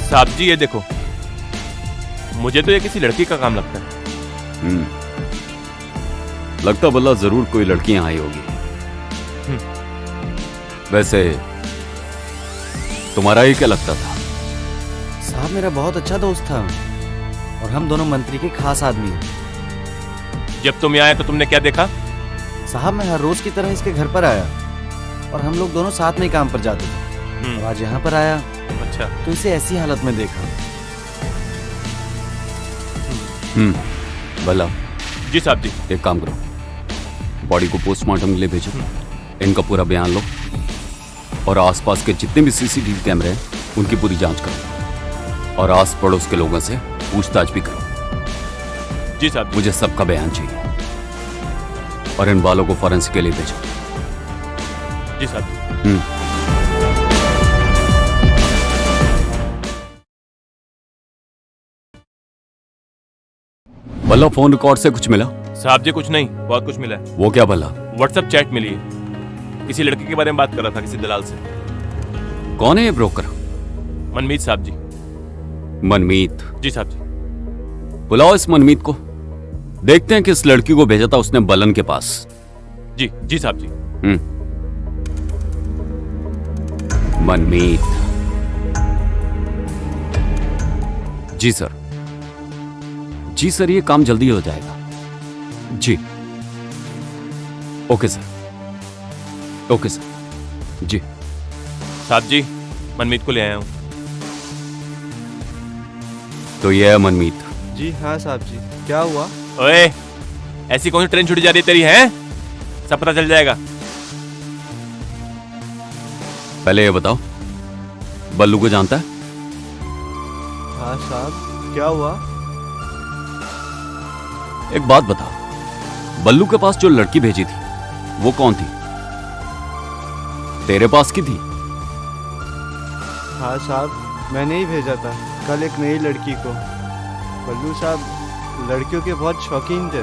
साहब जी ये देखो, मुझे तो ये किसी लड़की का काम लगता है। लगता बल्ला जरूर कोई लड़की यहाँ आई होगी। वैसे तुम्हारा ही क्या लगता था? साहब मेरा बहुत अच्छा दोस्त था और हम दोनों मंत्री के खास आदमी हैं। जब तुम यहाँ आए तो तुमने क्या देखा? साहब मैं हर रोज की तरह इसके घर पर आया और हम लोग दोनों साथ में ही काम पर जाते थे। और आज यहाँ पर आया अच्छा, तो इसे ऐसी हालत में देखा। बल्ला जी साहब जी। एक काम करो, बॉडी को पोस्टमार्टम के लिए भेजो, इनका पूरा बयान लो और आसपास के जितने भी सीसीटीवी कैमरे हैं उनकी पूरी जांच करो और आस पड़ोस के लोगों से पूछताछ भी करो। जी साहब जी। मुझे सबका बयान चाहिए और इन बालों को फॉरेंसिक के लिए भेजो। जी साहब जी। भला फोन रिकॉर्ड से कुछ मिला? साहब जी कुछ नहीं, बहुत कुछ मिला है। वो क्या भला? व्हाट्सएप चैट मिली है, किसी लड़की के बारे में बात कर रहा था किसी दलाल से। कौन है ये ब्रोकर? मनमीत साहब जी। मनमीत? जी साहब जी। बुलाओ इस मनमीत को, देखते हैं कि इस लड़की को भेजा था उसने बलन के पास। जी जी साहब जी। मनमीत। जी सर। जी सर, ये काम जल्दी हो जाएगा। जी ओके सर, ओके सर। जी साहब जी, मनमीत को ले आया हूँ। तो ये है मनमीत? जी हाँ साहब जी। क्या हुआ? ओए, ऐसी कौन सी ट्रेन छुटी जा रही है तेरी? है सब पता चल जाएगा। पहले ये बताओ, बल्लू को जानता है? हाँ साहब। क्या हुआ? एक बात बता, बल्लू के पास जो लड़की भेजी थी वो कौन थी? तेरे पास की थी? हाँ साहब, मैंने ही भेजा था कल एक नई लड़की को। बल्लू साहब लड़कियों के बहुत शौकीन थे,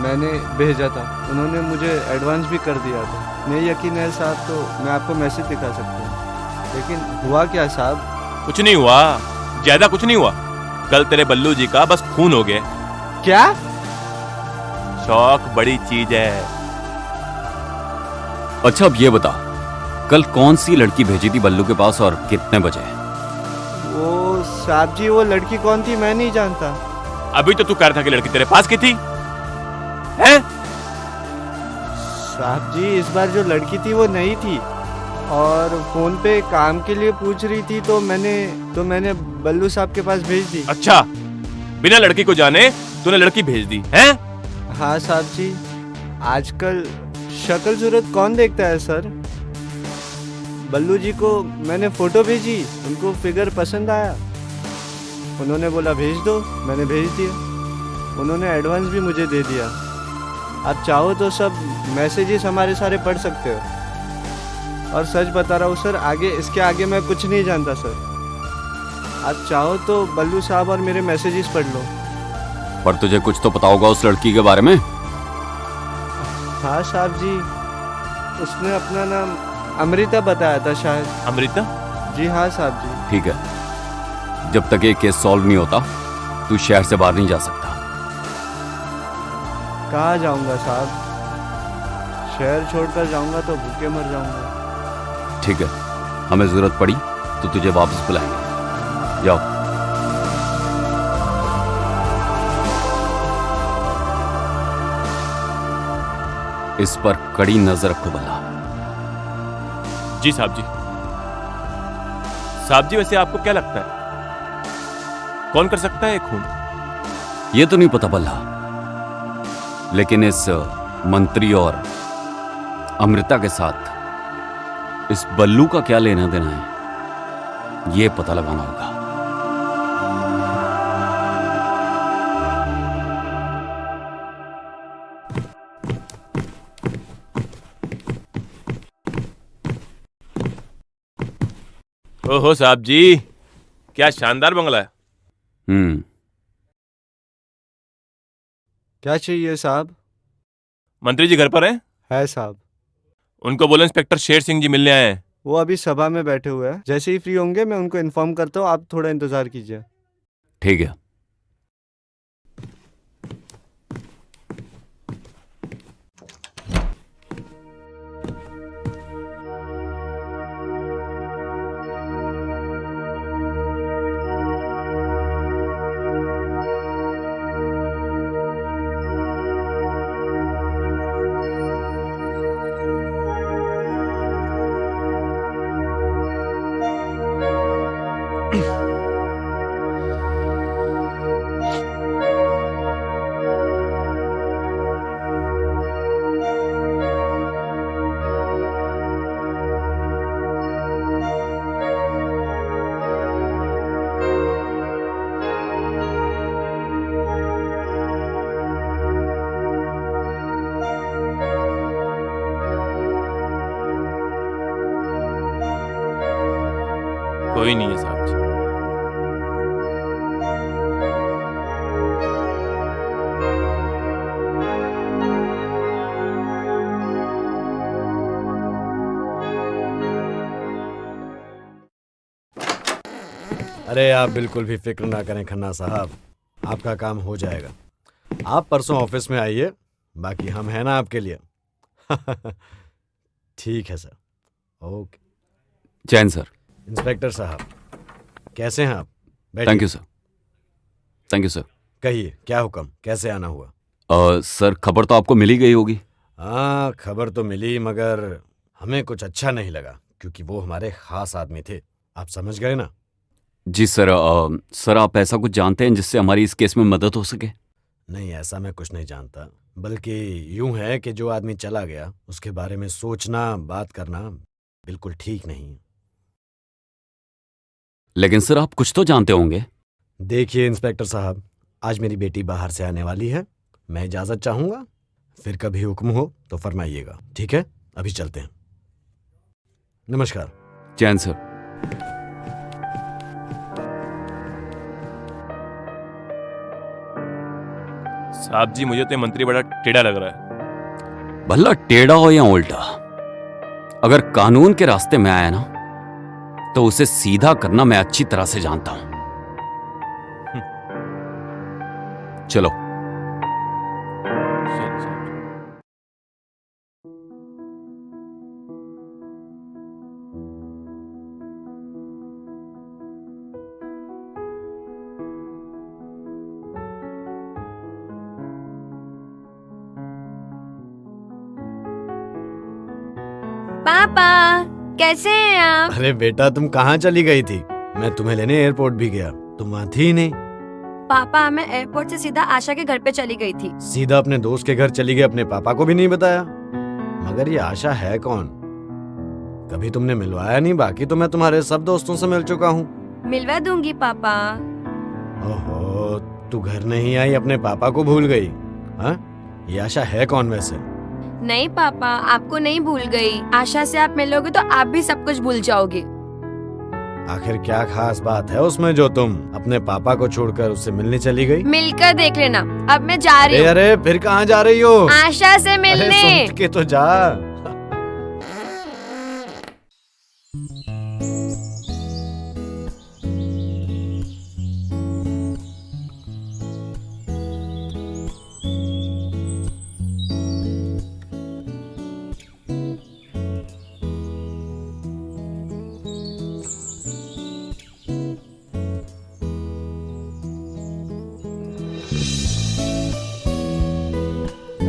मैंने भेजा था। उन्होंने मुझे एडवांस भी कर दिया था। नहीं यकीन है साहब तो मैं आपको मैसेज दिखा सकता हूँ। लेकिन हुआ क्या साहब? कुछ नहीं हुआ, ज्यादा कुछ नहीं हुआ। कल तेरे बल्लू जी का बस खून हो गया। क्या? शौक बड़ी चीज है। अच्छा अब ये बता, कल कौन सी लड़की भेजी थी बल्लू के पास और कितने बजे? वो साहब जी, वो लड़की कौन थी मैं नहीं जानता। अभी तो तू कह रहा था कि लड़की तेरे पास की थी। हैं? साहब जी, इस बार जो लड़की थी वो नई थी और फोन पे काम के लिए पूछ रही थी, तो मैंने बल्लू साहब के पास भेज दी। अच्छा, बिना लड़की को जाने तूने लड़की भेज दी हैं? हाँ साहब जी, आजकल शक्ल सूरत कौन देखता है सर। बल्लू जी को मैंने फोटो भेजी, उनको फिगर पसंद आया, उन्होंने बोला भेज दो, मैंने भेज दिया। उन्होंने एडवांस भी मुझे दे दिया। आप चाहो तो सब मैसेजेस हमारे सारे पढ़ सकते हो। और सच बता रहा हूँ सर, इसके आगे मैं कुछ नहीं जानता सर। आप चाहो तो बल्लू साहब और मेरे मैसेजेस पढ़ लो। पर तुझे कुछ तो पता होगा उस लड़की के बारे में? हाँ साहब जी, उसने अपना नाम अमृता बताया था शायद। अमृता? जी हाँ साहब जी। ठीक है, जब तक ये केस सॉल्व नहीं होता तू शहर से बाहर नहीं जा सकता। कहाँ जाऊंगा साहब? शहर छोड़कर जाऊंगा तो भूखे मर जाऊंगा। ठीक है, हमें जरूरत पड़ी तो तुझे वापस बुलाएंगे। जाओ। इस पर कड़ी नजर रखो बल्ला। जी साहब जी। साहब जी वैसे आपको क्या लगता है कौन कर सकता है ये खून? ये तो नहीं पता बल्ला, लेकिन इस मंत्री और अमृता के साथ इस बल्लू का क्या लेना देना है, ये पता लगाना होगा। ओहो साहब जी, क्या शानदार बंगला है। क्या चाहिए साहब? मंत्री जी घर पर हैं? है साहब। उनको बोलो इंस्पेक्टर शेर सिंह जी मिलने आए हैं। वो अभी सभा में बैठे हुए हैं, जैसे ही फ्री होंगे मैं उनको इन्फॉर्म करता हूँ, आप थोड़ा इंतजार कीजिए। ठीक है। कोई नहीं है साहब जी। अरे आप बिल्कुल भी फिक्र ना करें खन्ना साहब, आपका काम हो जाएगा। आप परसों ऑफिस में आइए, बाकी हम हैं ना आपके लिए। ठीक है sir, okay. Jain sir. Inspector साहब कैसे हैं आप? Thank you sir. Thank you sir. कहिए क्या हुक्म, कैसे आना हुआ? सर खबर तो आपको मिल ही गई होगी। हाँ खबर तो मिली, मगर हमें कुछ अच्छा नहीं लगा, क्योंकि वो हमारे खास आदमी थे। आप समझ गए ना? जी सर। सर आप ऐसा कुछ जानते हैं जिससे हमारी इस केस में मदद हो सके? नहीं, ऐसा मैं कुछ नहीं जानता, बल्कि यूं है कि जो आदमी चला गया उसके बारे में सोचना, बात करना बिल्कुल ठीक नहीं। लेकिन सर आप कुछ तो जानते होंगे। देखिए इंस्पेक्टर साहब, आज मेरी बेटी बाहर से आने वाली है, मैं इजाज़त चाहूँगा, फिर कभी हुक्म हो तो फरमाइएगा। ठीक है, अभी चलते हैं। नमस्कार। जैन सर। साहब जी मुझे तो ये मंत्री बड़ा टेढ़ा लग रहा है। भला टेढ़ा हो या उल्टा, अगर कानून के रास्ते में आया ना तो उसे सीधा करना मैं अच्छी तरह से जानता हूं। चलो। पापा कैसे हैं आप? अरे बेटा, तुम कहाँ चली गई थी? मैं तुम्हें लेने एयरपोर्ट भी गया, तुम वहाँ थी ही नहीं। पापा मैं एयरपोर्ट से सीधा आशा के घर पे चली गई थी। सीधा अपने दोस्त के घर चली गई, अपने पापा को भी नहीं बताया? मगर ये आशा है कौन? कभी तुमने मिलवाया नहीं, बाकी तो मैं तुम्हारे सब दोस्तों से मिल चुका हूँ। मिलवा दूंगी पापा। ओहो, तू घर नहीं आई, अपने पापा को भूल गई? हाँ, ये आशा है कौन वैसे? नहीं पापा, आपको नहीं भूल गई। आशा से आप मिलोगे तो आप भी सब कुछ भूल जाओगे। आखिर क्या खास बात है उसमें जो तुम अपने पापा को छोड़कर उससे मिलने चली गई? मिलकर देख लेना। अब मैं जा रही हूँ। अरे फिर कहाँ जा रही हो? आशा से मिलने। अरे सुन के तो जा।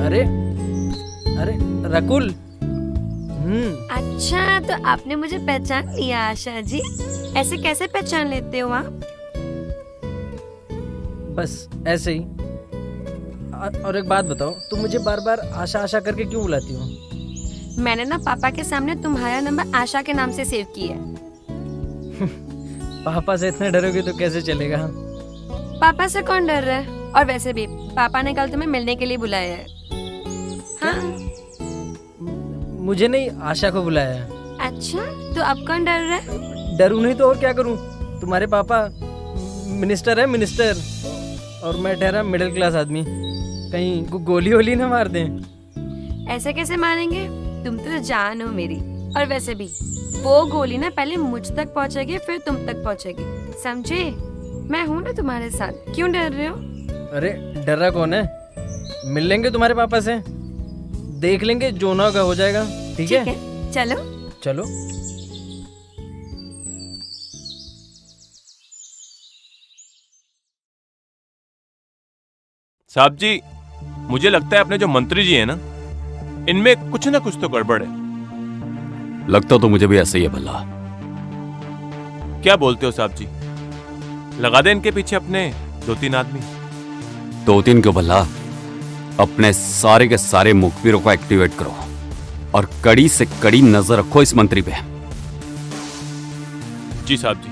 अरे अरे रकुल। अच्छा, तो आपने मुझे पहचान लिया आशा जी। ऐसे कैसे पहचान लेते हो आप? बस ऐसे ही। और एक बात बताओ, तुम मुझे बार बार आशा आशा करके क्यों बुलाती हो? मैंने ना पापा के सामने तुम्हारा नंबर आशा के नाम से सेव किया है। पापा से इतने डरोगे तो कैसे चलेगा? पापा से कौन डर रहा है? और वैसे भी पापा ने कल तुम्हें मिलने के लिए बुलाया है। हाँ। मुझे नहीं, आशा को बुलाया है। अच्छा, तो अब कौन डर रहा है? डरूं नहीं तो और क्या करूं? तुम्हारे पापा मिनिस्टर है, मिनिस्टर, और मैं ठहरा मिडिल क्लास आदमी। कहीं गोली वोली ना मार दें। ऐसे कैसे मारेंगे? तुम तो जान हो मेरी। और वैसे भी वो गोली ना पहले मुझ तक पहुंचेगी, फिर तुम तक पहुंचेगी, समझे? मैं हूं ना तुम्हारे साथ, क्यों डर रहे हो? अरे डरा कौन है? मिल लेंगे तुम्हारे पापा से, देख लेंगे, जो ना होगा हो जाएगा। ठीक है, चलो चलो। साहब जी, मुझे लगता है अपने जो मंत्री जी हैं ना, इनमें कुछ ना कुछ तो गड़बड़ है। लगता तो मुझे भी ऐसा ही है भला। क्या बोलते हो साहब जी? लगा दे इनके पीछे अपने 2-3 आदमी। 2-3 क्यों भला, अपने सारे के सारे मुखबिरों को एक्टिवेट करो और कड़ी से कड़ी नजर रखो इस मंत्री पे। जी साहब जी।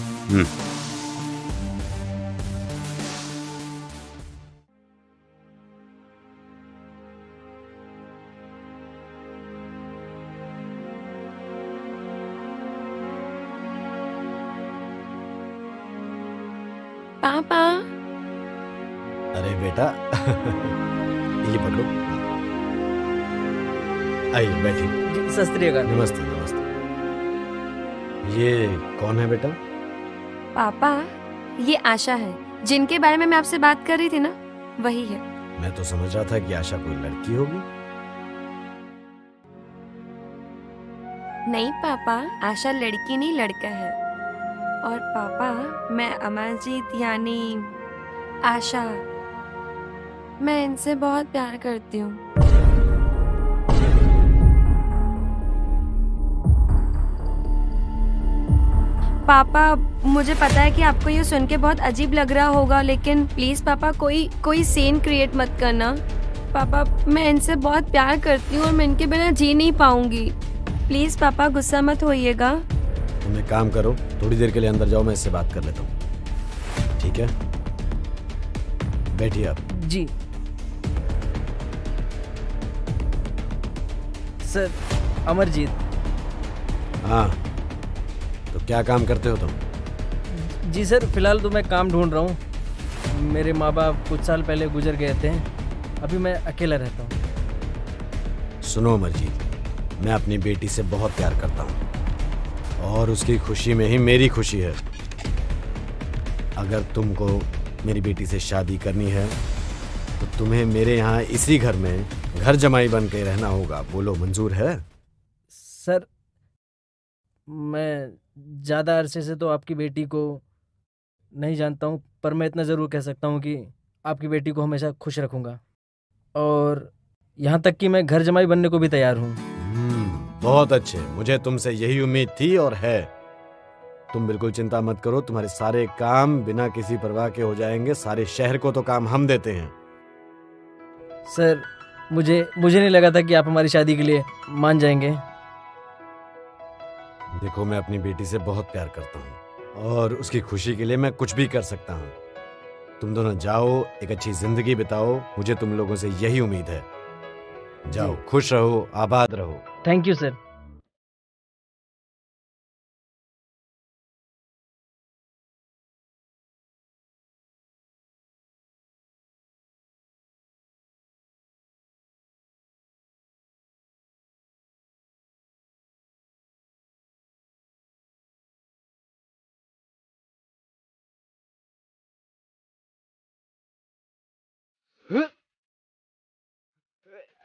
पापा। अरे बेटा ये पकड़ो, आइए बैठिए। सत श्री अकाल। नमस्ते नमस्ते। ये कौन है बेटा? पापा, ये आशा है, जिनके बारे में मैं आपसे बात कर रही थी ना, वही है। मैं तो समझ रहा था कि आशा कोई लड़की होगी। नहीं पापा, आशा लड़की नहीं लड़का है। और पापा, मैं अमरजीत यानी आशा, मैं इनसे बहुत प्यार करती हूँ। पापा, मुझे पता है कि आपको ये सुन के बहुत अजीब लग रहा होगा, लेकिन प्लीज पापा कोई सीन क्रिएट मत करना। पापा, मैं इनसे बहुत प्यार करती हूँ और मैं इनके बिना जी नहीं पाऊंगी। प्लीज पापा, गुस्सा मत होइएगा। तुम एक काम करो, थोड़ी देर के लिए अंदर जाओ, मैं इससे बात कर लेता हूँ। ठीक है, बैठिए आप। जी सर। अमरजीत। हाँ, तो क्या काम करते हो तुम? जी सर, फिलहाल तो मैं काम ढूंढ रहा हूँ। मेरे माँ बाप कुछ साल पहले गुजर गए थे, अभी मैं अकेला रहता हूँ। सुनो अमरजीत, मैं अपनी बेटी से बहुत प्यार करता हूँ और उसकी खुशी में ही मेरी खुशी है। अगर तुमको मेरी बेटी से शादी करनी है तो तुम्हें मेरे यहाँ इसी घर में घर जमाई बन के रहना होगा। बोलो, मंजूर है? सर, मैं ज़्यादा अरसे से तो आपकी बेटी को नहीं जानता हूँ, पर मैं इतना ज़रूर कह सकता हूँ कि आपकी बेटी को हमेशा खुश रखूँगा, और यहाँ तक कि मैं घर जमाई बनने को भी तैयार हूँ। बहुत अच्छे, मुझे तुमसे यही उम्मीद थी और है। तुम बिल्कुल चिंता मत करो, तुम्हारे सारे काम बिना किसी परवाह के हो जाएंगे। सारे शहर को तो काम हम देते हैं। सर, मुझे नहीं लगा था कि आप हमारी शादी के लिए मान जाएंगे। देखो, मैं अपनी बेटी से बहुत प्यार करता हूँ और उसकी खुशी के लिए मैं कुछ भी कर सकता हूँ। तुम दोनों जाओ, एक अच्छी जिंदगी बिताओ, मुझे तुम लोगों से यही उम्मीद है। जाओ, खुश रहो, आबाद रहो। Thank you sir.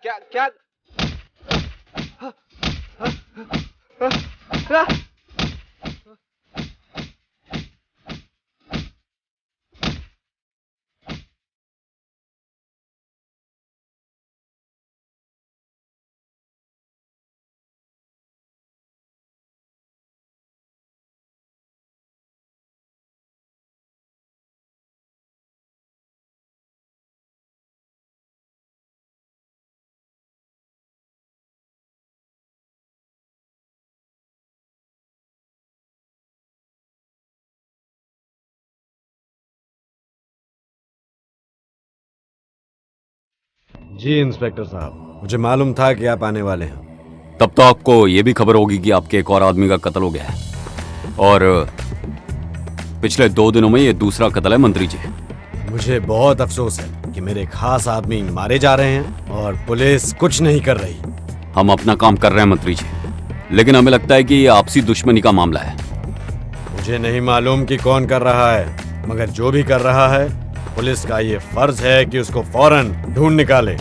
क्या क्या जी इंस्पेक्टर साहब, मुझे मालूम था कि आप आने वाले हैं। तब तो आपको ये भी खबर होगी कि आपके एक और आदमी का कत्ल हो गया है, और पिछले 2 दिनों में ये दूसरा कत्ल है मंत्री जी। मुझे बहुत अफसोस है कि मेरे खास आदमी मारे जा रहे हैं और पुलिस कुछ नहीं कर रही। हम अपना काम कर रहे हैं मंत्री जी, लेकिन हमें लगता है कि ये आपसी दुश्मनी का मामला है। मुझे नहीं मालूम कि कौन कर रहा है, मगर जो भी कर रहा है पुलिस का ये फर्ज है कि उसको फौरन ढूंढ निकाले।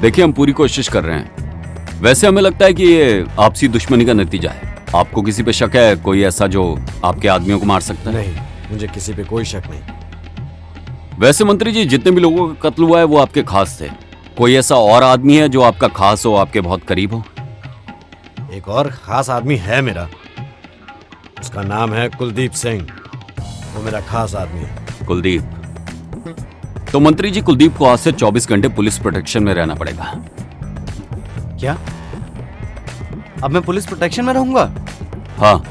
देखिए, हम पूरी कोशिश कर रहे हैं। वैसे हमें लगता है कि ये आपसी दुश्मनी का नतीजा है। आपको किसी पे शक है, कोई ऐसा जो आपके आदमियों को मार सकता है? नहीं, मुझे किसी पे कोई शक नहीं। वैसे मंत्री जी, जितने भी लोगों का कत्ल हुआ है वो आपके खास थे। कोई ऐसा और आदमी है जो आपका खास हो, आपके बहुत करीब हो? एक और खास आदमी है मेरा, उसका नाम है कुलदीप सिंह। वो मेरा खास आदमी है। कुलदीप? तो मंत्री जी, कुलदीप को आज से 24 घंटे पुलिस प्रोटेक्शन में रहना पड़ेगा। क्या? अब मैं पुलिस प्रोटेक्शन में रहूंगा? हाँ,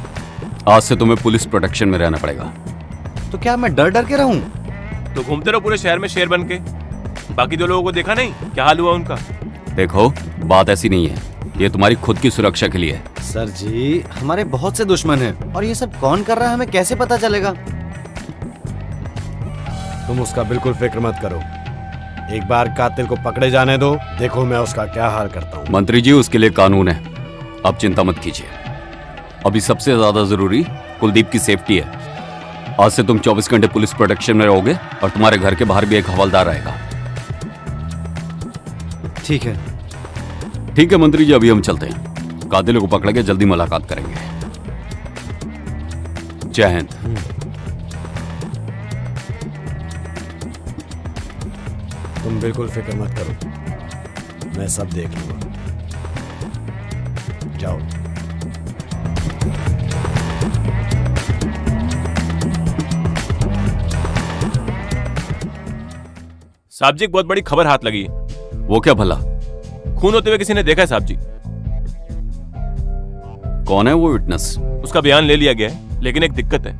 आज से तुम्हें पुलिस प्रोटेक्शन में रहना पड़ेगा। तो क्या मैं डर डर के रहूं? तो घूमते रहो पूरे शहर में शेर बन के। बाकी 2 लोगों को देखा नहीं क्या हाल हुआ उनका? देखो, बात ऐसी नहीं है, ये तुम्हारी खुद की सुरक्षा के लिए है। सर जी, हमारे बहुत से दुश्मन हैं और ये सब कौन कर रहा है हमें कैसे पता चलेगा? तुम उसका बिल्कुल फिक्र मत करो। एक बार कातिल को पकड़े जाने दो, देखो मैं उसका क्या हाल करता हूँ। मंत्री जी, उसके लिए कानून है, आप चिंता मत कीजिए। अभी सबसे ज्यादा जरूरी कुलदीप की सेफ्टी है। आज से तुम 24 घंटे पुलिस प्रोटेक्शन में रहोगे और तुम्हारे घर के बाहर भी एक हवलदार रहेगा। ठीक है। ठीक है मंत्री जी, अभी हम चलते हैं। कातिलों को पकड़ के जल्दी मुलाकात करेंगे। जय हिंद। तुम बिल्कुल फिक्र मत करो, मैं सब देख लूंगा। जाओ। साहब जी, एक बहुत बड़ी खबर हाथ लगी है। वो क्या भला? खून होते हुए किसी ने देखा है साहब जी। कौन है वो विटनेस? उसका बयान ले लिया गया है, लेकिन एक दिक्कत है।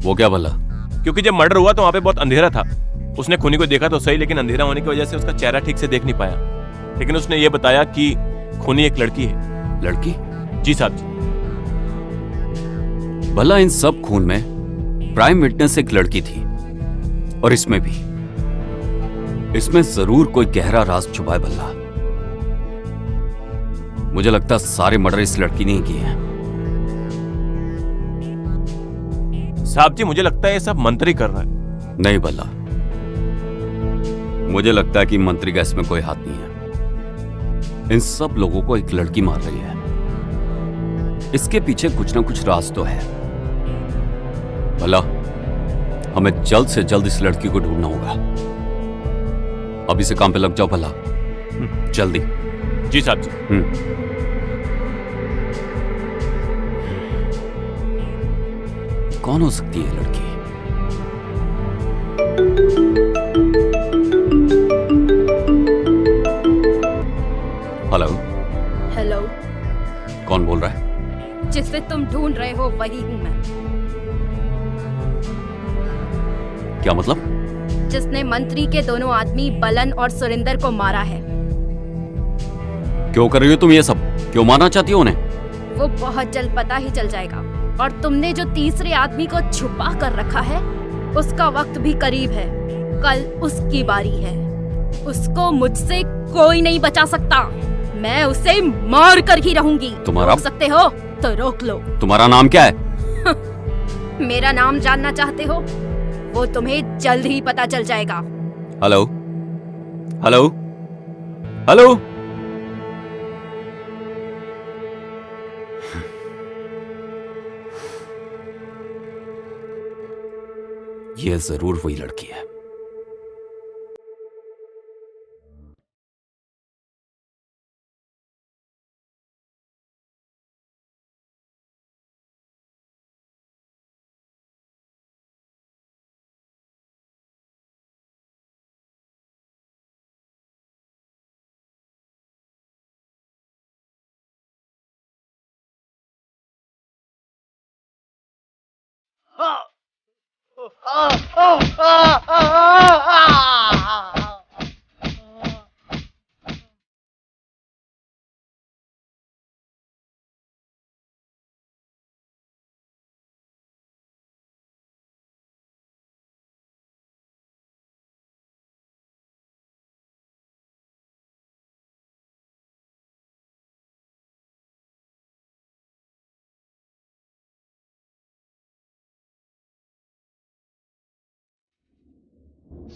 वो क्या भला? क्योंकि जब मर्डर हुआ तो वहां पे बहुत अंधेरा था। उसने खूनी को देखा तो सही, लेकिन अंधेरा होने की वजह से उसका चेहरा ठीक से देख नहीं पाया। लेकिन उसने ये बताया कि खूनी एक लड़की है। लड़की? जी साहब जी। भला इन सब खून में प्राइम विटनेस एक लड़की थी, और इसमें भी। इसमें जरूर कोई गहरा राज छुपा है भल्ला। मुझे लगता है सारे मर्डर इस लड़की ने ही किए हैं। साहब जी, मुझे लगता है ये सब मंत्री कर रहा है। नहीं भल्ला, मुझे लगता है कि मंत्री का इसमें कोई हाथ नहीं है। इन सब लोगों को एक लड़की मार रही है। इसके पीछे कुछ ना कुछ राज तो है। भला हमें जल्द से जल्द इस लड़की को ढूंढना होगा। अभी से काम पे लग जाओ भला, जल्दी। जी साहब जी। कौन हो सकती है लड़की? हेलो। हेलो। कौन बोल रहा है? जिसे तुम ढूंढ रहे हो वही हूं मैं। क्या मतलब? जिसने मंत्री के दोनों आदमी बलन और सुरेंद्र को मारा है। क्यों कर रही हो तुम ये सब? क्यों मारना चाहती हो उन्हें? वो बहुत जल्द पता ही चल जाएगा। और तुमने जो तीसरे आदमी को छुपा कर रखा है, उसका वक्त भी करीब है। कल उसकी बारी है। उसको मुझसे कोई नहीं बचा सकता। मैं उसे मार कर ही रहूंगी। तुम्हारा? रोक सकते हो तो रोक लो। तुम्हारा नाम क्या है? मेरा नाम जानना चाहते हो? वो तुम्हें जल्द ही पता चल जाएगा। Hello, hello, hello. ये जरूर वही लड़की है।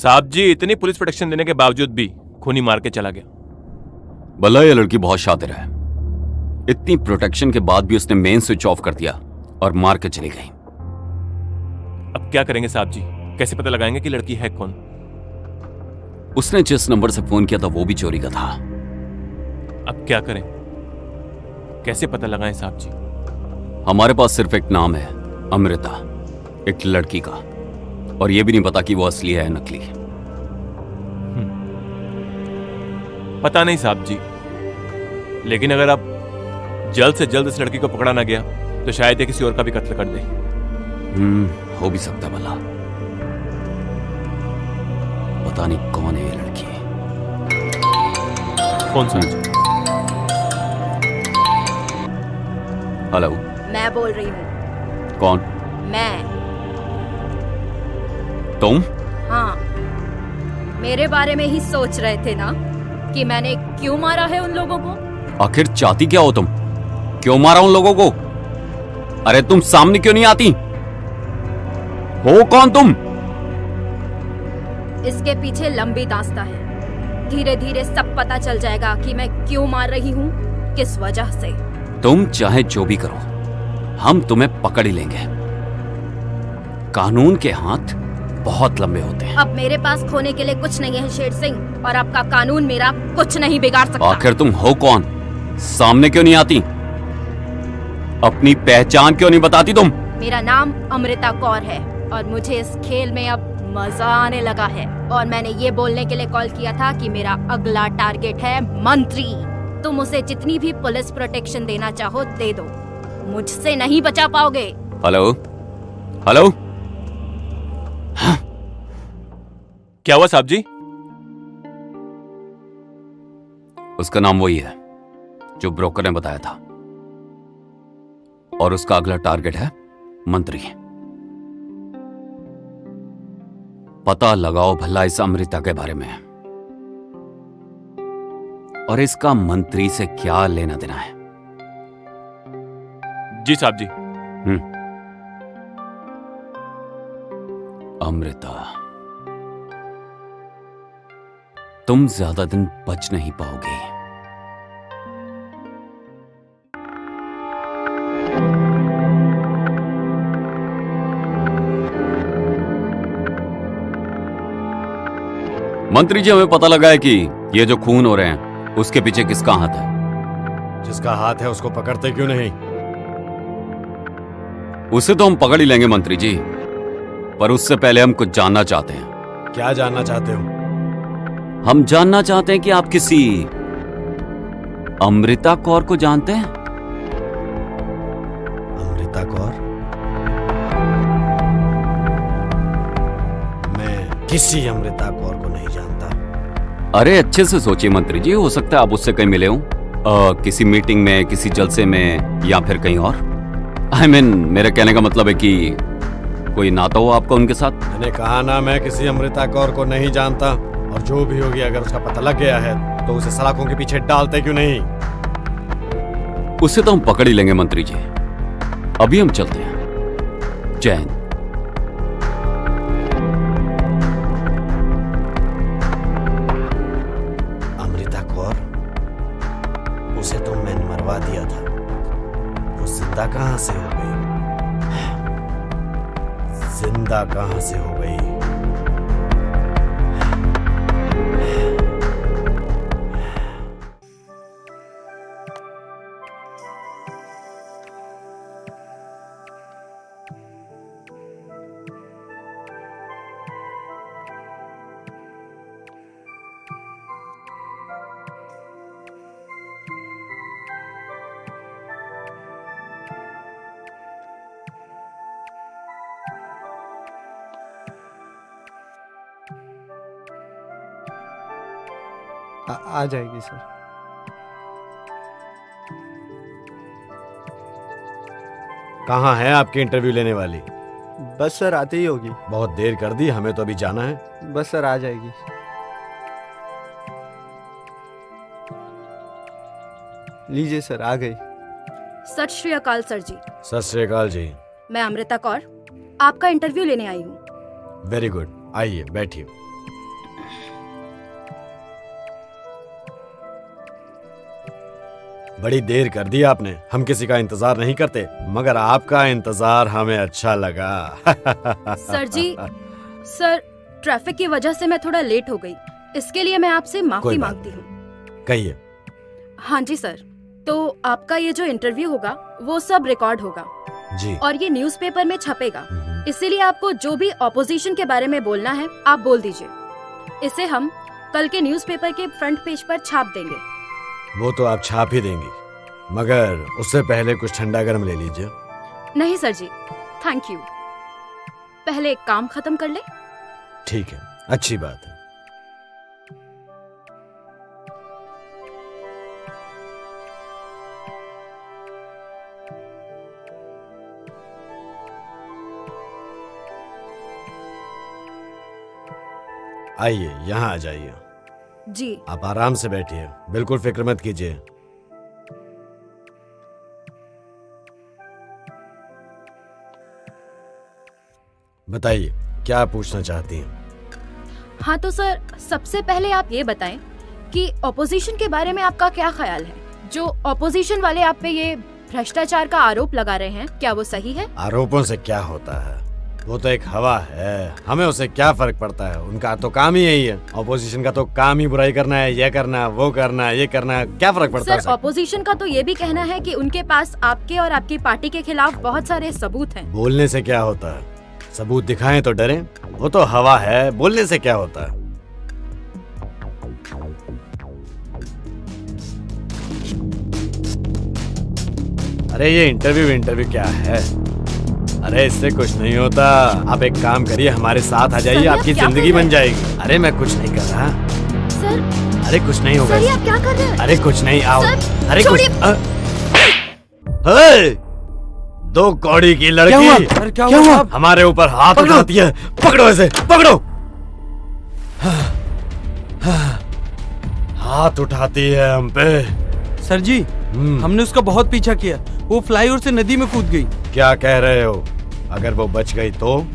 साहब जी, इतनी पुलिस प्रोटेक्शन देने के बावजूद भी खूनी मार के चला गया। भला ये लड़की बहुत शातिर है, इतनी प्रोटेक्शन के बाद भी उसने मेन स्विच ऑफ कर दिया और मार के चली गई। अब क्या करेंगे साहब जी? कैसे पता लगाएंगे कि लड़की है कौन? उसने जिस नंबर से फोन किया था वो भी चोरी का था। अब क्या करें? कैसे पता लगाएं साहब जी? हमारे पास सिर्फ एक नाम है, अमृता, एक लड़की का, और ये भी नहीं पता कि वो असली है या नकली। पता नहीं साहब जी, लेकिन अगर अब जल्द से जल्द इस लड़की को पकड़ा ना गया तो शायद ये किसी और का भी कत्ल कर दे। हो भी सकता है भला। पता नहीं कौन है ये लड़की। कौन साहब जी? हेलो, मैं बोल रही हूँ। कौन? मैं। तुम? हाँ, मेरे बारे में ही सोच रहे थे ना कि मैंने क्यों मारा है उन लोगों को? आखिर चाहती क्या हो तुम? क्यों मारा उन लोगों को? अरे तुम सामने क्यों नहीं आती? हो कौन तुम? इसके पीछे लंबी दास्तां है। धीरे धीरे सब पता चल जाएगा कि मैं क्यों मार रही हूँ, किस वजह से। तुम चाहे जो भी करो, हम तुम्हें पकड़ ही लेंगे। कानून के हाथ बहुत लंबे होते हैं। अब मेरे पास खोने के लिए कुछ नहीं है शेर सिंह, और आपका कानून मेरा कुछ नहीं बिगाड़ सकता। आखिर तुम हो कौन? सामने क्यों नहीं आती? अपनी पहचान क्यों नहीं बताती तुम? मेरा नाम अमृता कौर है और मुझे इस खेल में अब मजा आने लगा है। और मैंने ये बोलने के लिए कॉल किया था कि मेरा अगला टारगेट है मंत्री। तुम उसे जितनी भी पुलिस प्रोटेक्शन देना चाहो दे दो, मुझसे नहीं बचा पाओगे। हेलो, हेलो, क्या हुआ साहब जी? उसका नाम वही है जो ब्रोकर ने बताया था, और उसका अगला टारगेट है मंत्री। पता लगाओ भला इस अमृता के बारे में, और इसका मंत्री से क्या लेना देना है। जी साहब जी। अमृता, तुम ज्यादा दिन बच नहीं पाओगे। मंत्री जी, हमें पता लगा है कि ये जो खून हो रहे हैं उसके पीछे किसका हाथ है। जिसका हाथ है उसको पकड़ते क्यों नहीं? उसे तो हम पकड़ ही लेंगे मंत्री जी, पर उससे पहले हम कुछ जानना चाहते हैं। क्या जानना चाहते हो? हम जानना चाहते हैं कि आप किसी अमृता कौर को जानते हैं? अमृता कौर? मैं किसी अमृता कौर को नहीं जानता। अरे अच्छे से सोचिए मंत्री जी, हो सकता है आप उससे कहीं मिले हो, किसी मीटिंग में, किसी जलसे में, या फिर कहीं और। I mean, मेरे कहने का मतलब है कि कोई नाता हो आपका उनके साथ। मैंने कहा ना, मैं किसी अमृता कौर को नहीं जानता, और जो भी होगी अगर उसका पता लग गया है तो उसे सलाखों के पीछे डालते क्यों नहीं? उसे तो हम पकड़ ही लेंगे मंत्री जी। अभी हम चलते हैं। जय हिंद। अमृता कौर, उसे तो मैंने मरवा दिया था, वो जिंदा कहां से हो गई? जिंदा कहां से हो गई? आ जाएगी सर। कहाँ है आपकी इंटरव्यू लेने वाली? बस सर आते ही होगी। बहुत देर कर दी, हमें तो अभी जाना है। बस सर आ जाएगी। लीजिए सर, आ गई। सत श्री अकाल सर जी। सत श्री अकाल जी। मैं अमृता कौर आपका इंटरव्यू लेने आई हूँ। वेरी गुड, आइए बैठिए। बड़ी देर कर दी आपने। हम किसी का इंतजार नहीं करते, मगर आपका इंतजार हमें अच्छा लगा। सर जी, सर ट्रैफिक की वजह से मैं थोड़ा लेट हो गई, इसके लिए मैं आपसे माफी कोई बात मांगती हूँ। कहिए। हाँ जी सर, तो आपका ये जो इंटरव्यू होगा वो सब रिकॉर्ड होगा जी। और ये न्यूज़पेपर में छपेगा, इसीलिए आपको जो भी ऑपोजिशन के बारे में बोलना है आप बोल दीजिए। इसे हम कल के न्यूज़पेपर के फ्रंट पेज पर छाप देंगे। वो तो आप छाप ही देंगी, मगर उससे पहले कुछ ठंडा गर्म ले लीजिए। नहीं सर जी, थैंक यू। पहले एक काम खत्म कर ले। ठीक है, अच्छी बात है। आइए, यहाँ आ जाइए। जी आप आराम से बैठिए, बिल्कुल फिक्र मत कीजिए। बताइए, क्या पूछना चाहती हैं? हाँ, तो सर सबसे पहले आप ये बताएं कि ऑपोजिशन के बारे में आपका क्या ख्याल है। जो ऑपोजिशन वाले आप पे ये भ्रष्टाचार का आरोप लगा रहे हैं, क्या वो सही है? आरोपों से क्या होता है, वो तो एक हवा है, हमें उससे क्या फर्क पड़ता है। उनका तो काम ही यही है। ऑपोजिशन का तो काम ही बुराई करना है, ये करना, वो करना, ये करना, क्या फर्क पड़ता है? सर ऑपोजिशन का तो ये भी कहना है कि उनके पास आपके और आपकी पार्टी के खिलाफ बहुत सारे सबूत हैं। बोलने से क्या होता है, सबूत दिखाएं तो डरें, वो तो हवा है, बोलने से क्या होता है। अरे ये इंटरव्यू क्या है? अरे इससे कुछ नहीं होता। आप एक काम करिए, हमारे साथ आ जाइए, सर, आपकी आप क्या जिंदगी कर रहे बन जाएगी। अरे मैं कुछ नहीं कर रहा। सर, अरे कुछ नहीं होगा। सर ये आप क्या कर रहे हैं? अरे कुछ नहीं, आओ। सर, अरे कुछ छोड़िए। हे! दो कौड़ी की लड़की अरे क्या हुआ? हमारे ऊपर हाथ उठाती है। पकड़ो इसे, पकड़ो। हाथ उठाती है हम पे। सर जी, हमने उसका बहुत पीछा किया, वो फ्लाईओवर से नदी में कूद गई। क्या कह रहे हो? अगर वो बच गई तो?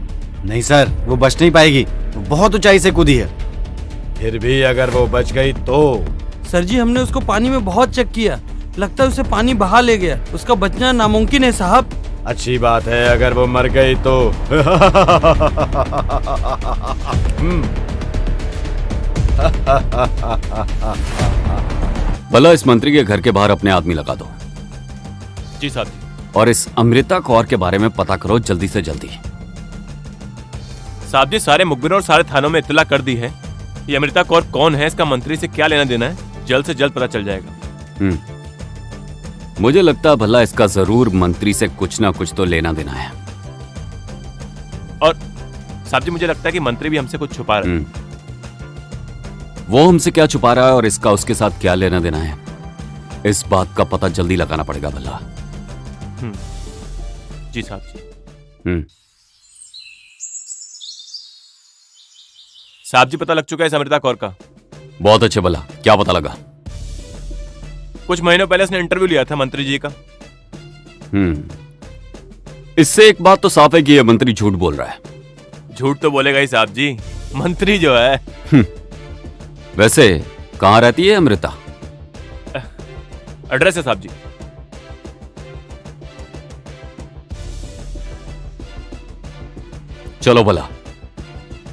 नहीं सर, वो बच नहीं पाएगी, वो बहुत ऊंचाई से कूदी है। फिर भी अगर वो बच गई तो? सर जी, हमने उसको पानी में बहुत चेक किया, लगता है उसे पानी बहा ले गया, उसका बचना नामुमकिन है साहब। अच्छी बात है, अगर वो मर गई तो। भला इस मंत्री के घर के बाहर अपने आदमी लगा दो। जी साहब जी। और इस अमृता कौर के बारे में पता करो जल्दी से जल्दी। साहब जी, सारे मुखबिरों और सारे थानों में इत्तला कर दी है। ये अमृता कौर कौन है, इसका मंत्री से क्या लेना देना है, जल्द से जल्द पता चल जाएगा। मुझे लगता है भला इसका जरूर मंत्री से कुछ ना कुछ तो लेना देना है। और साहब जी, मुझे लगता है कि मंत्री भी हमसे कुछ छुपा रहे हैं। वो हमसे क्या छुपा रहा है और इसका उसके साथ क्या लेना देना है, इस बात का पता जल्दी लगाना पड़ेगा भला। जी साहब जी। साहब जी, पता लग चुका है इस अमृता कौर का। बहुत अच्छे भला, क्या पता लगा? कुछ महीनों पहले उसने इंटरव्यू लिया था मंत्री जी का। इससे एक बात तो साफ है कि ये मंत्री झूठ बोल रहा है। झूठ तो बोलेगा ही साहब जी, मंत्री जो है। वैसे कहाँ रहती है अमृता? एड्रेस है साहब जी। चलो भला।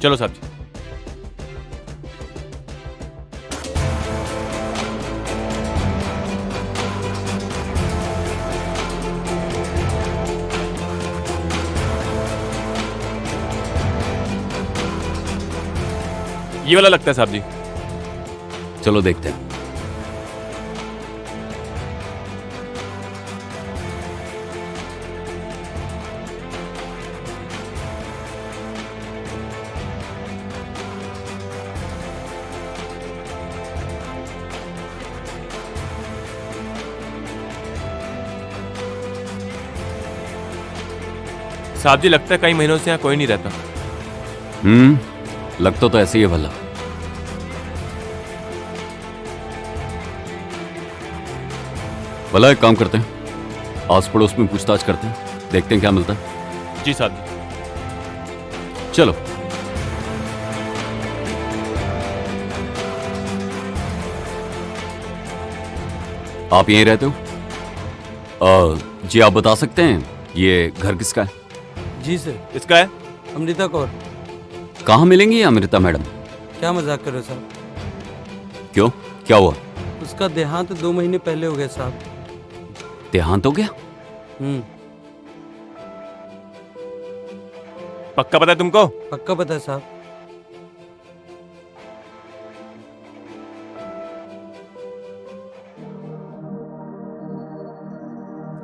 चलो साहब जी। ये वाला लगता है साहब जी। चलो देखते हैं। साहब जी, लगता है कई महीनों से यहाँ कोई नहीं रहता। लगता तो ऐसे ही है भला। भला एक काम करते हैं, आस पड़ोस में पूछताछ करते हैं, देखते हैं क्या मिलता है। जी साहब जी। चलो। आप यहीं रहते हो? जी आप बता सकते हैं ये घर किसका है? जी सर। इसका है? अमृता कौर। कहाँ मिलेंगी ये अमृता मैडम? क्या मजाक कर रहे हो साहब? क्यों, क्या हुआ? उसका देहांत 2 महीने पहले हो गया साहब। देहांत हो गया? पक्का पता है तुमको? पक्का पता है साहब।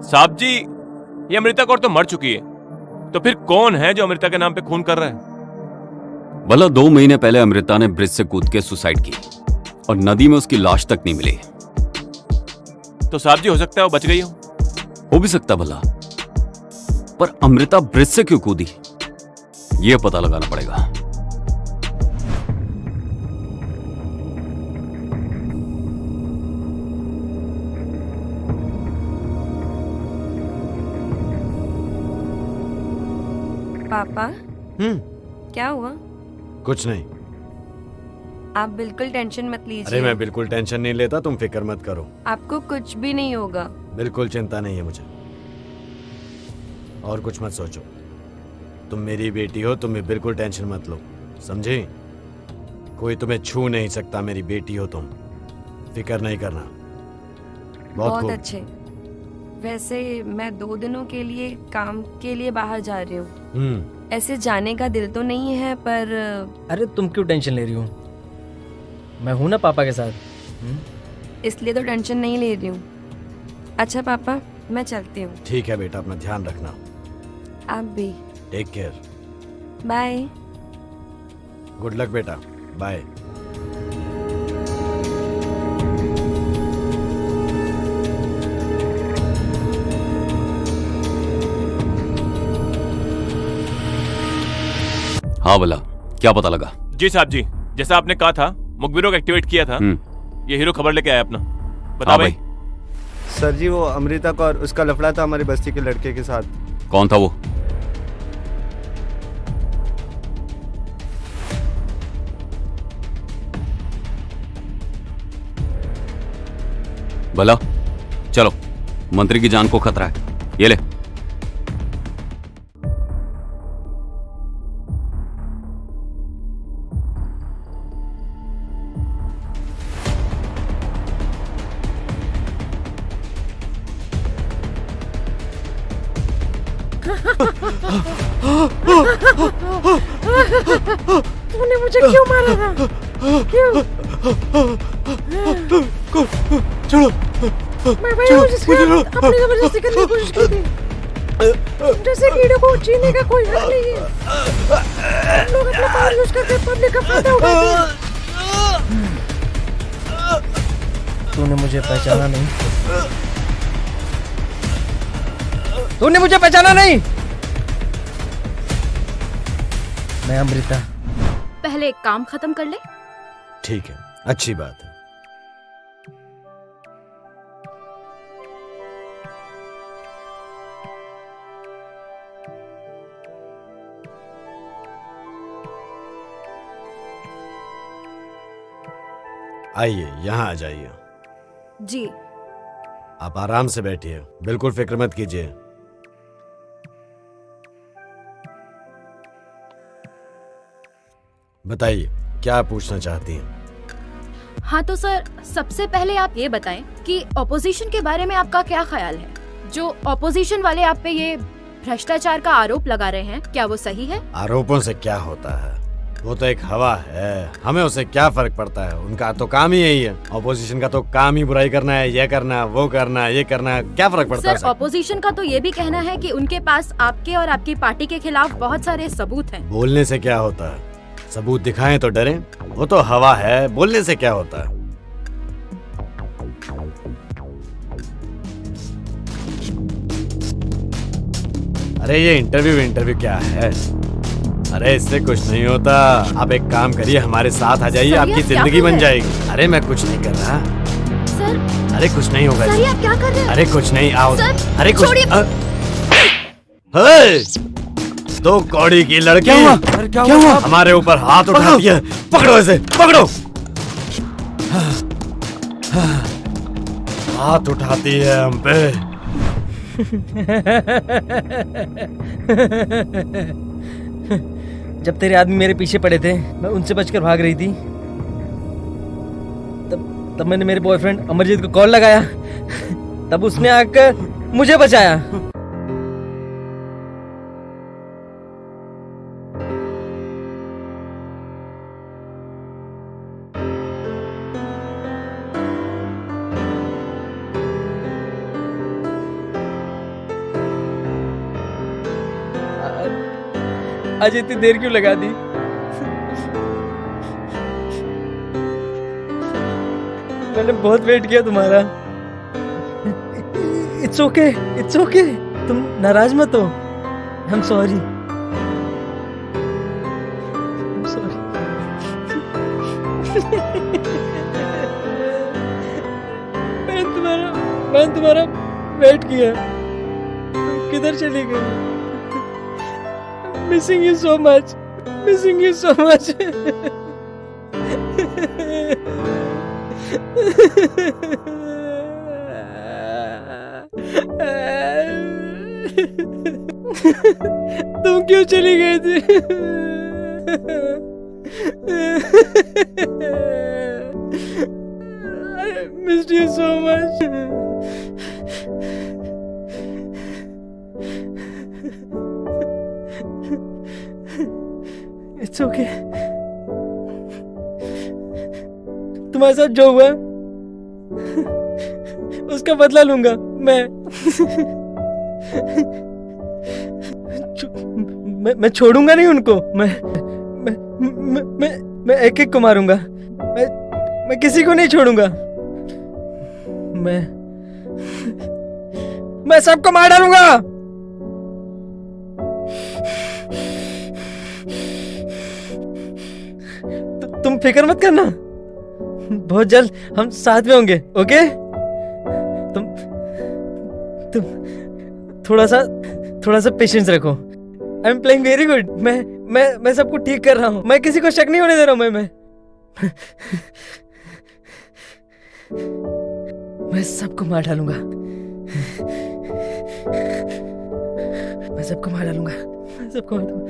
साहब जी, ये अमृता कौर तो मर चुकी है, तो फिर कौन है जो अमृता के नाम पे खून कर रहा है? भला 2 महीने पहले अमृता ने ब्रिज से कूद के सुसाइड की और नदी में उसकी लाश तक नहीं मिली। तो साहब जी हो सकता है वो बच गई हो भी सकता भला, पर अमृता ब्रिज से क्यों कूदी ये पता लगाना पड़ेगा। पापा क्या हुआ? कुछ नहीं। आप बिल्कुल टेंशन मत लीजिए। अरे मैं बिल्कुल टेंशन नहीं लेता, तुम फिक्र मत करो। आपको कुछ भी नहीं होगा। बिल्कुल चिंता नहीं है मुझे। और कुछ मत सोचो, तुम मेरी बेटी हो, तुम भी बिल्कुल टेंशन मत लो, समझे? कोई तुम्हें छू नहीं सकता, मेरी बेटी हो तुम, फिक्र नहीं करना। बहुत खूब। अच्छे। वैसे मैं 2 दिनों के लिए काम के लिए बाहर जा रही हूँ। ऐसे जाने का दिल तो नहीं है, पर अरे तुम क्यों टेंशन ले रही हो? मैं हूं ना पापा के साथ। इसलिए तो टेंशन नहीं ले रही हूँ। अच्छा पापा, मैं चलती हूँ। ठीक है बेटा, अपना ध्यान रखना। आप भी। Take care. Bye. Good luck बेटा, बाय। हाँ भला, क्या पता लगा? जी साहब जी, जैसा आपने कहा था मुखबिरों को एक्टिवेट किया था। ये हीरो खबर लेके आया अपना। बता भाई। सर जी, वो अमृता कौर, उसका लफड़ा था हमारी बस्ती के लड़के के साथ। कौन था वो? भला चलो, मंत्री की जान को खतरा है, ये ले। तूने मुझे क्यों मारा था? क्यों? छोड़ो। मैं वही हूँ जिसने अपनी जबरदस्ती करने की कोशिश की थी। जैसे कीड़े को जीने का कोई हक नहीं है। हम लोग अपना पावर यूज करके पब्लिक का फायदा उठाते हैं। तूने मुझे पहचाना नहीं? तूने मुझे पहचाना नहीं? मैं अमृता। पहले एक काम खत्म कर ले। ठीक है, अच्छी बात है। आइए, यहाँ आ जाइए। जी। आप आराम से बैठिए, बिल्कुल फिक्र मत कीजिए। बताइए, क्या पूछना चाहती हैं? हाँ तो सर, सबसे पहले आप ये बताएं कि ऑपोजिशन के बारे में आपका क्या ख्याल है? जो ऑपोजिशन वाले आप पे ये भ्रष्टाचार का आरोप लगा रहे हैं, क्या वो सही है? आरोपों से क्या होता है, वो तो एक हवा है, हमें उससे क्या फर्क पड़ता है। उनका तो काम ही यही है। ऑपोजिशन का तो काम ही बुराई करना है, ये करना, वो करना, ये करना, क्या फर्क पड़ता है? सर, ऑपोजिशन का तो ये भी कहना है कि उनके पास आपके और आपकी पार्टी के खिलाफ बहुत सारे सबूत हैं। बोलने से क्या होता है, सबूत दिखाएं तो डरें, वो तो हवा है, बोलने से क्या होता है। अरे ये इंटरव्यू क्या है? अरे इससे कुछ नहीं होता। आप एक काम करिए, हमारे साथ आ जाइए, आपकी जिंदगी बन जाएगी। अरे मैं कुछ नहीं कर रहा सर। अरे कुछ नहीं होगा। सर, आप क्या कर रहे हैं? अरे कुछ नहीं, आओ। सर, अरे कुछ दो कौड़ी की लड़की क्या हुआ? हमारे ऊपर हाथ उठाती है। पकड़ो इसे, पकड़ो। हाथ उठाती है हम पे। जब तेरे आदमी मेरे पीछे पड़े थे, मैं उनसे बचकर भाग रही थी, तब मैंने मेरे बॉयफ्रेंड अमरजीत को कॉल लगाया। तब उसने आकर मुझे बचाया। आज इतनी देर क्यों लगा दी? मैंने बहुत वेट किया तुम्हारा। इट्स ओके, इट्स ओके, तुम नाराज मत हो। आई एम सॉरी, मैंने तुम्हारा वेट किया, तुम किधर चली गई? Missing you so much. Missing you so much. तुम क्यों चली गई थी? I missed you so much. It's okay. तुम्हारे साथ जो हुआ उसका बदला लूंगा मैं छोड़ूंगा नहीं उनको। मैं एक एक को मारूंगा। मैं किसी को नहीं छोड़ूंगा। मैं सबको मार डालूंगा। तुम फिक्र मत करना, बहुत जल्द हम साथ में होंगे। ओके? तुम थोड़ा सा पेशेंस रखो। I am playing very good. मैं सबको ठीक कर रहा हूँ। मैं किसी को शक नहीं होने दे रहा हूँ। मैं सबको मार डालूंगा। मैं सबको मार डालूंगा। मैं सबको मार दूंगा।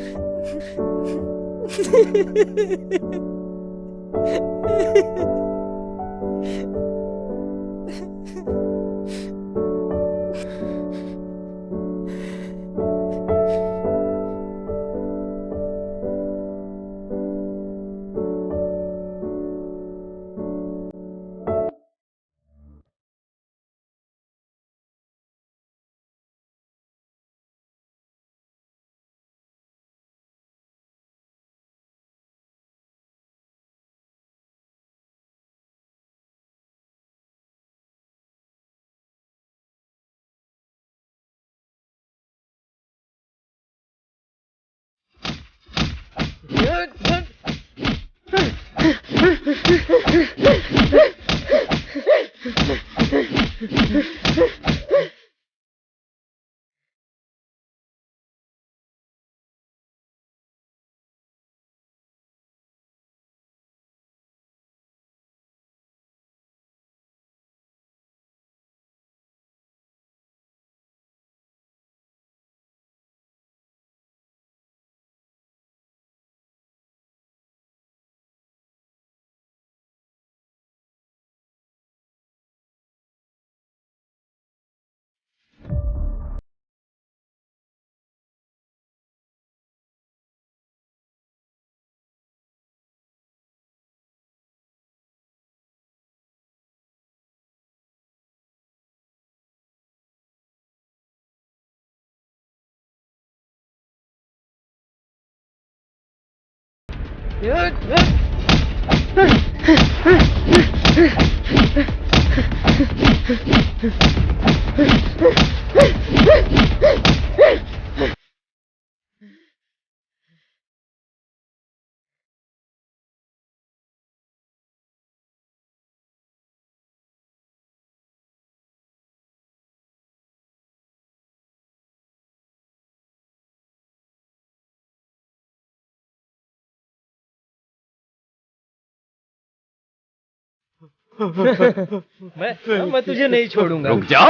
मैं तुझे नहीं छोड़ूंगा। रुक जा।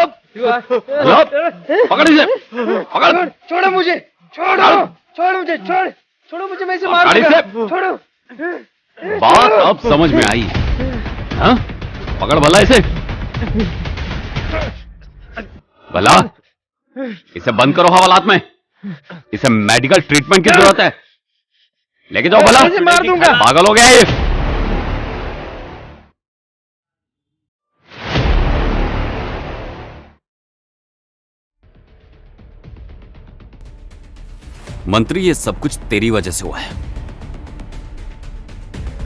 पकड़ इसे, पकड़। छोड़ो मुझे, छोड़ो मुझे, मैं इसे मार पकड़ दूंगा। इसे। छोड़ो। बात अब समझ में आई। हाँ? पकड़ भला इसे। भला इसे बंद करो हवालात में। इसे मेडिकल ट्रीटमेंट की जरूरत है। लेके जाओ भला। इसे मार दूंगा। पागल हो गया ये। मंत्री, ये सब कुछ तेरी वजह से हुआ है।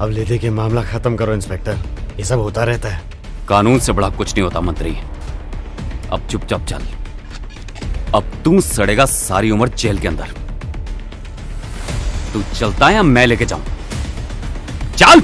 अब ले दे के मामला खत्म करो इंस्पेक्टर, ये सब होता रहता है। कानून से बड़ा कुछ नहीं होता मंत्री। अब चुपचाप चल। अब तू सड़ेगा सारी उम्र जेल के अंदर। तू चलता है या मैं लेके जाऊं? चल।